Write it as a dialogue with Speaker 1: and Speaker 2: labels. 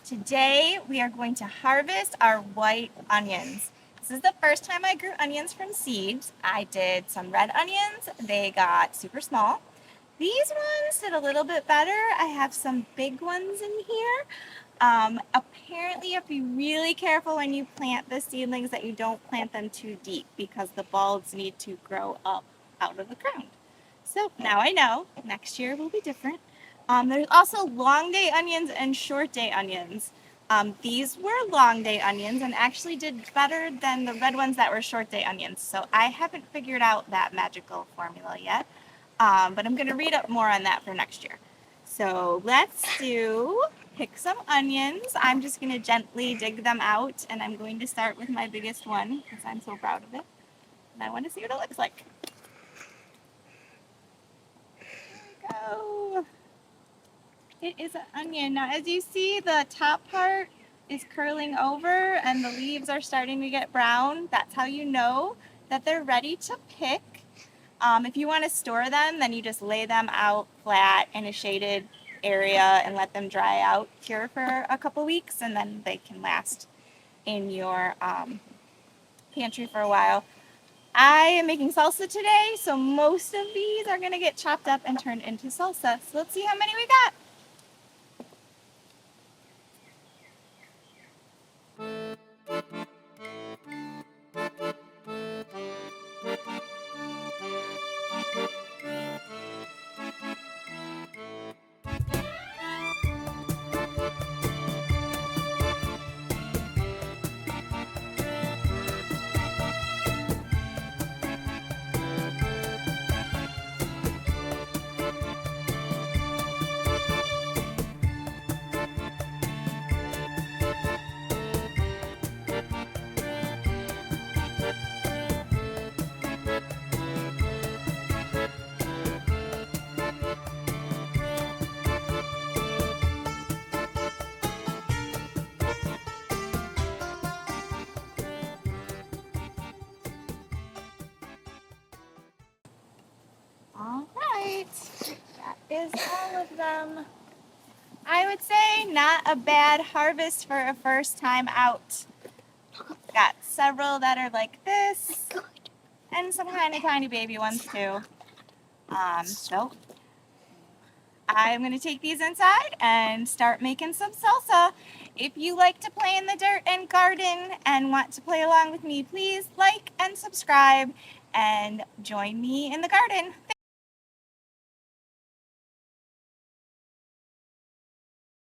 Speaker 1: Today we are going to harvest our white onions. This is the first time I grew onions from seeds. I did some red onions. They got super small. These ones did a little bit better. I have some big ones in here. Apparently you have to be really careful when you plant the seedlings that you don't plant them too deep because the bulbs need to grow up out of the ground. So now I know. Next year will be different. There's also long day onions and short day onions. These were long day onions and actually did better than the red ones that were short day onions. So I haven't figured out that magical formula yet, but I'm going to read up more on that for next year. So let's pick some onions. I'm just going to gently dig them out, and I'm going to start with my biggest one because I'm so proud of it. And I want to see what it looks like. There we go. It is an onion. Now, as you see, the top part is curling over and the leaves are starting to get brown. That's how you know that they're ready to pick. If you want to store them, then you just lay them out flat in a shaded area and let them dry out here for a couple weeks, and then they can last in your pantry for a while. I am making salsa today, so most of these are going to get chopped up and turned into salsa. So let's see how many we got. All right, that is all of them. I would say not a bad harvest for a first time out. Got several that are like this, and some tiny baby ones too. So I'm gonna take these inside and start making some salsa. If you like to play in the dirt and garden and want to play along with me, please like and subscribe and join me in the garden.